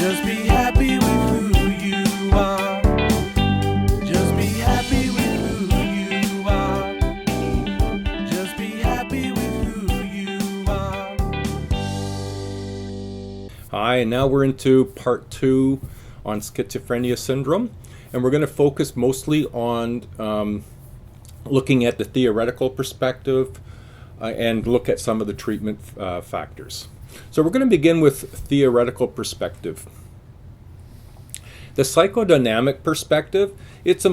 Just be happy with who you are. Just be happy with who you are. Just be happy with who you are. Hi, and now we're into part 2 on schizophrenia syndrome, and we're going to focus mostly on looking at the theoretical perspective and look at some of the treatment factors. So we're going to begin with theoretical perspective. The psychodynamic perspective, in the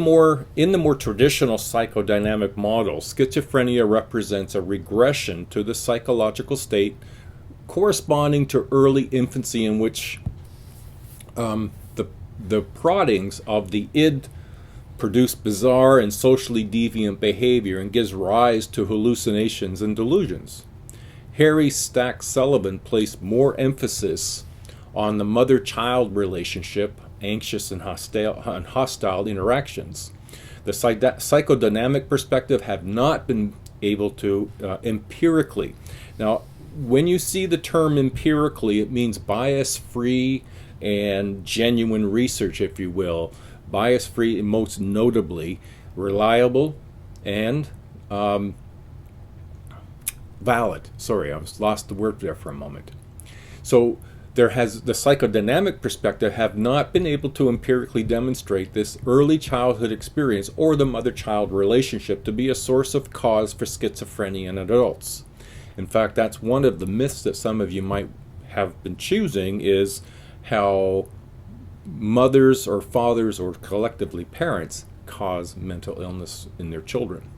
more traditional psychodynamic model, schizophrenia represents a regression to the psychological state corresponding to early infancy, in which the proddings of the id produce bizarre and socially deviant behavior and gives rise to hallucinations and delusions. Harry Stack Sullivan placed more emphasis on the mother-child relationship, anxious and hostile interactions. The psychodynamic perspective have not been able to empirically. Now, when you see the term empirically, it means bias-free and genuine research, if you will. Bias-free and most notably reliable and valid. Sorry, I lost the word there for a moment. So the psychodynamic perspective have not been able to empirically demonstrate this early childhood experience or the mother-child relationship to be a source of cause for schizophrenia in adults. In fact, that's one of the myths that some of you might have been choosing, is how mothers or fathers or collectively parents cause mental illness in their children.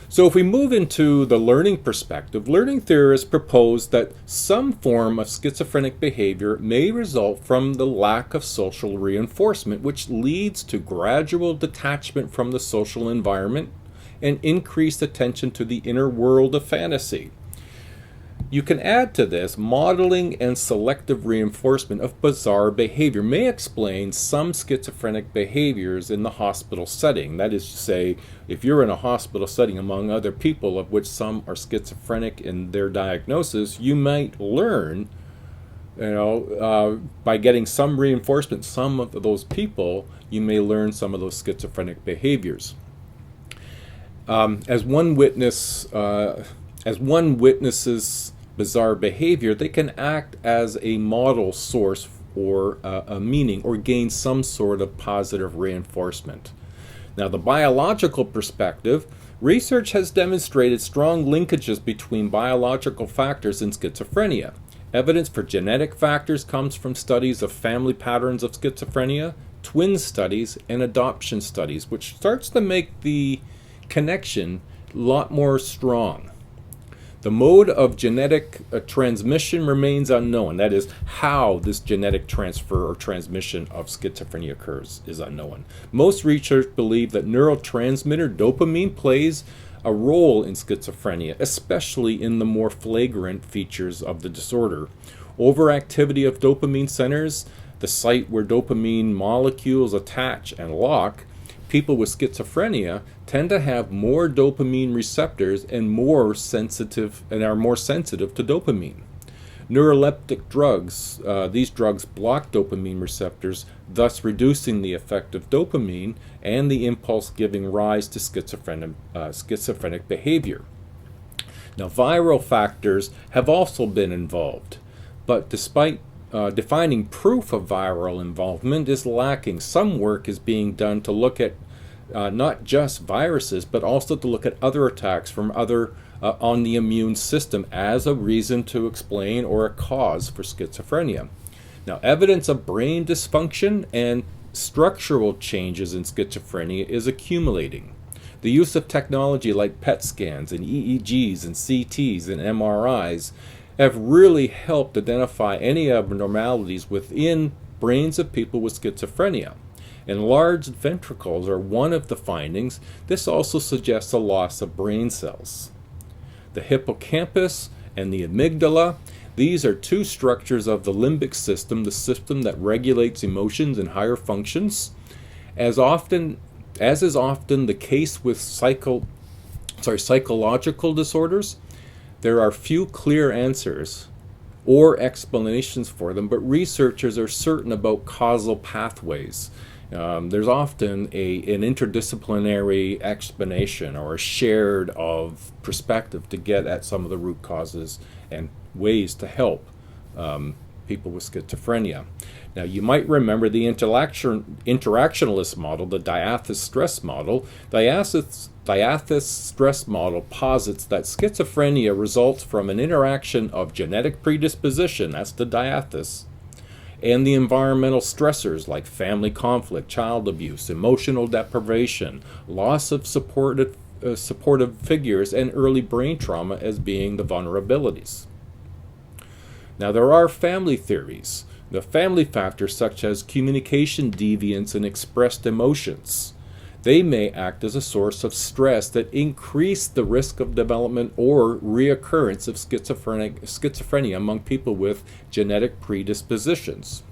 So if we move into the learning perspective, learning theorists propose that some form of schizophrenic behavior may result from the lack of social reinforcement, which leads to gradual detachment from the social environment and increased attention to the inner world of fantasy. You can add to this modeling and selective reinforcement of bizarre behavior may explain some schizophrenic behaviors in the hospital setting. That is to say, if you're in a hospital setting among other people, of which some are schizophrenic in their diagnosis, you might learn, by getting some reinforcement, some of those people, you may learn some of those schizophrenic behaviors. As one witnesses bizarre behavior, they can act as a model source for a meaning or gain some sort of positive reinforcement. Now, the biological perspective, research has demonstrated strong linkages between biological factors in schizophrenia. Evidence for genetic factors comes from studies of family patterns of schizophrenia, twin studies, and adoption studies, which starts to make the connection a lot more strong. The mode of genetic transmission remains unknown. That is, how this genetic transfer or transmission of schizophrenia occurs is unknown. Most researchers believe that neurotransmitter dopamine plays a role in schizophrenia, especially in the more flagrant features of the disorder. Overactivity of dopamine centers, the site where dopamine molecules attach and lock, people with schizophrenia tend to have more dopamine receptors and are more sensitive to dopamine. Neuroleptic drugs, these drugs block dopamine receptors, thus reducing the effect of dopamine and the impulse giving rise to schizophrenic behavior. Now, viral factors have also been involved, but despite defining proof of viral involvement is lacking. Some work is being done to look at not just viruses, but also to look at other attacks from on the immune system as a reason to explain or a cause for schizophrenia. Now, evidence of brain dysfunction and structural changes in schizophrenia is accumulating. The use of technology like PET scans and EEGs and CTs and MRIs have really helped identify any abnormalities within brains of people with schizophrenia. Enlarged ventricles are one of the findings. This also suggests a loss of brain cells. The hippocampus and the amygdala, these are two structures of the limbic system, the system that regulates emotions and higher functions. As is often the case with psychological disorders, there are few clear answers or explanations for them, but researchers are certain about causal pathways. There's often an interdisciplinary explanation or a shared of perspective to get at some of the root causes and ways to help people with schizophrenia. Now, you might remember the interactionalist model, the Diathesis stress model. Diathesis stress model posits that schizophrenia results from an interaction of genetic predisposition, that's the diathesis, and the environmental stressors like family conflict, child abuse, emotional deprivation, loss of supportive figures, and early brain trauma as being the vulnerabilities. Now, there are family theories. The family factors such as communication deviance and expressed emotions. They may act as a source of stress that increase the risk of development or reoccurrence of schizophrenia among people with genetic predispositions.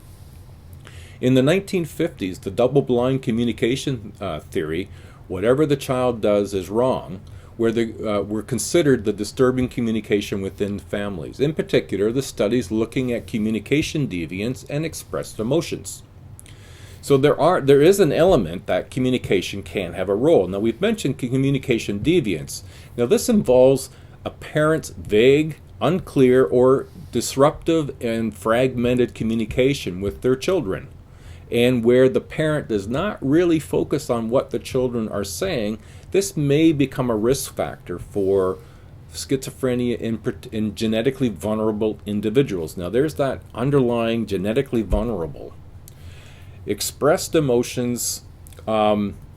In the 1950s, the double-blind communication theory, whatever the child does is wrong, were considered the disturbing communication within families. In particular, the studies looking at communication deviance and expressed emotions. So there is an element that communication can have a role. Now, we've mentioned communication deviance. Now, this involves a parent's vague, unclear, or disruptive and fragmented communication with their children, and where the parent does not really focus on what the children are saying. This may become a risk factor for schizophrenia in genetically vulnerable individuals. Now, there's that underlying genetically vulnerable. Expressed emotions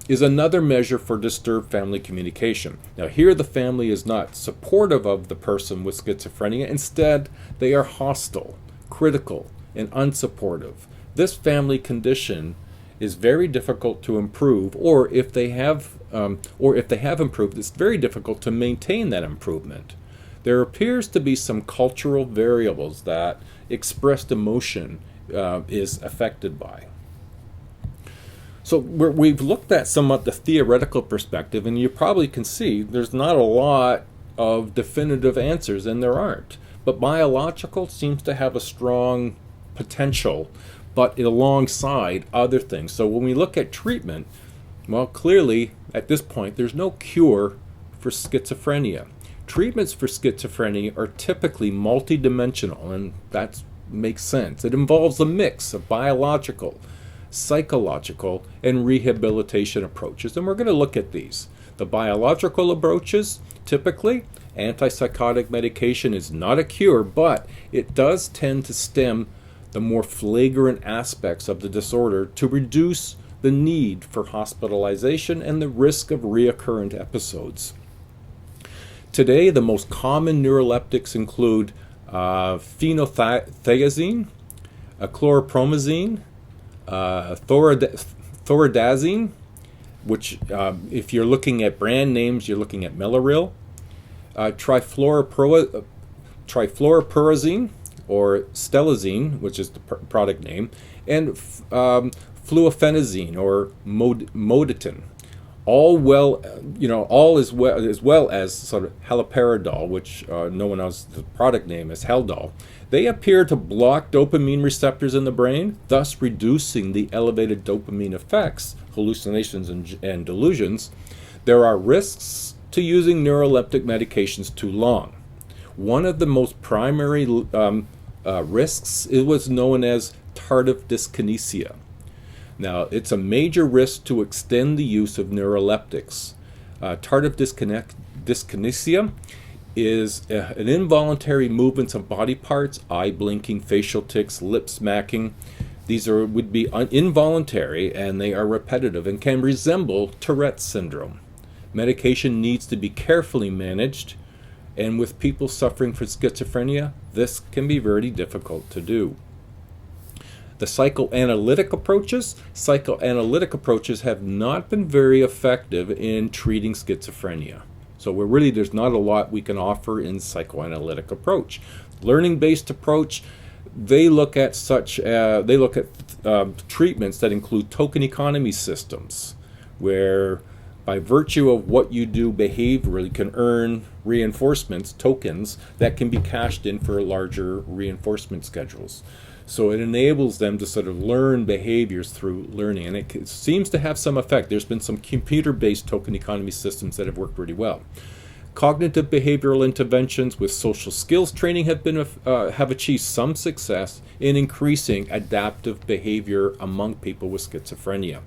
is another measure for disturbed family communication. Now, here the family is not supportive of the person with schizophrenia. Instead, they are hostile, critical, and unsupportive. This family condition is very difficult to improve, or if they have improved, it's very difficult to maintain that improvement. There appears to be some cultural variables that expressed emotion is affected by. So we've looked at somewhat the theoretical perspective, and you probably can see there's not a lot of definitive answers, and there aren't. But biological seems to have a strong potential, but alongside other things. So when we look at treatment, well, clearly at this point there's no cure for schizophrenia. Treatments for schizophrenia are typically multidimensional, and that makes sense. It involves a mix of biological, psychological, and rehabilitation approaches, and we're going to look at these. The biological approaches, typically, antipsychotic medication is not a cure, but it does tend to stem the more flagrant aspects of the disorder to reduce the need for hospitalization and the risk of recurrent episodes. Today, the most common neuroleptics include phenothiazine, chlorpromazine, thoradazine, which if you're looking at brand names, you're looking at Mellaril, trifluoropurazine, or stelazine, which is the product name, and fluofenazine or Moditin, all as well as sort of haloperidol, which known as the product name is Haldol. They appear to block dopamine receptors in the brain, thus reducing the elevated dopamine effects, hallucinations, and delusions. There are risks to using neuroleptic medications too long. One of the most primary risks was known as tardive dyskinesia. Now, it's a major risk to extend the use of neuroleptics. Tardive dyskinesia is an involuntary movements of body parts, eye blinking, facial tics, lip smacking. These would be involuntary, and they are repetitive and can resemble Tourette's syndrome. Medication needs to be carefully managed, and with people suffering from schizophrenia, this can be very difficult to do. The psychoanalytic approaches have not been very effective in treating schizophrenia. So there's not a lot we can offer in psychoanalytic approach. Learning-based approach, they look at treatments that include token economy systems, where By virtue of what you do behaviorally, you can earn reinforcements, tokens, that can be cashed in for larger reinforcement schedules. So it enables them to sort of learn behaviors through learning, and it seems to have some effect. There's been some computer-based token economy systems that have worked really well. Cognitive behavioral interventions with social skills training have achieved some success in increasing adaptive behavior among people with schizophrenia.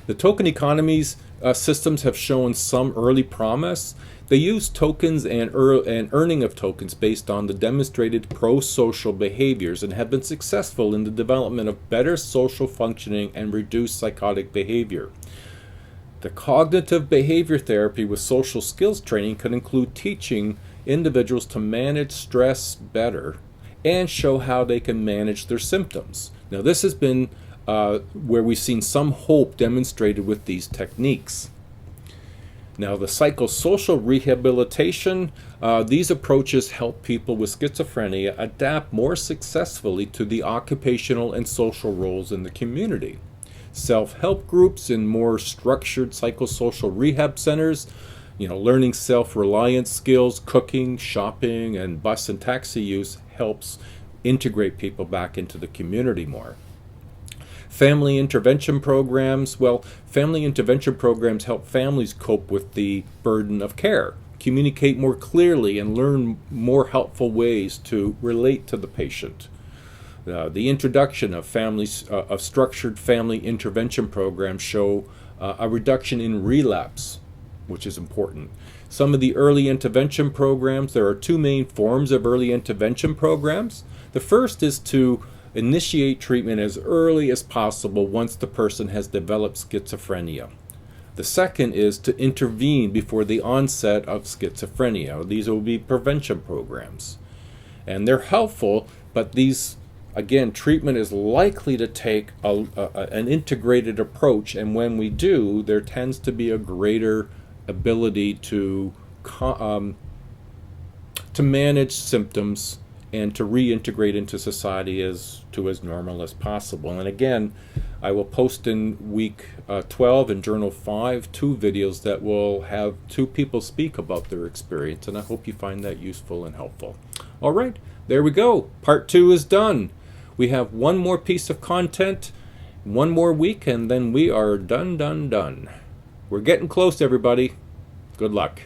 The token economies systems have shown some early promise. They use tokens and earning of tokens based on the demonstrated pro-social behaviors and have been successful in the development of better social functioning and reduced psychotic behavior. The cognitive behavior therapy with social skills training can include teaching individuals to manage stress better and show how they can manage their symptoms. Now, this has been where we've seen some hope demonstrated with these techniques. Now, the psychosocial rehabilitation, these approaches help people with schizophrenia adapt more successfully to the occupational and social roles in the community. Self-help groups in more structured psychosocial rehab centers, learning self-reliance skills, cooking, shopping, and bus and taxi use helps integrate people back into the community more. Family intervention programs, family intervention programs help families cope with the burden of care, communicate more clearly, and learn more helpful ways to relate to the patient. The introduction of structured family intervention programs show a reduction in relapse, which is important. Some of the early intervention programs, there are two main forms of early intervention programs. The first is to initiate treatment as early as possible once the person has developed schizophrenia. The second is to intervene before the onset of schizophrenia. These will be prevention programs. And they're helpful, but these, again, treatment is likely to take an integrated approach, and when we do, there tends to be a greater ability to manage symptoms and to reintegrate into society as normal as possible. And again, I will post in week 12 in Journal 5 2 videos that will have 2 people speak about their experience, and I hope you find that useful and helpful. All right, there we go. Part 2 is done. We have one more piece of content, one more week, and then we are done. We're getting close, everybody. Good luck.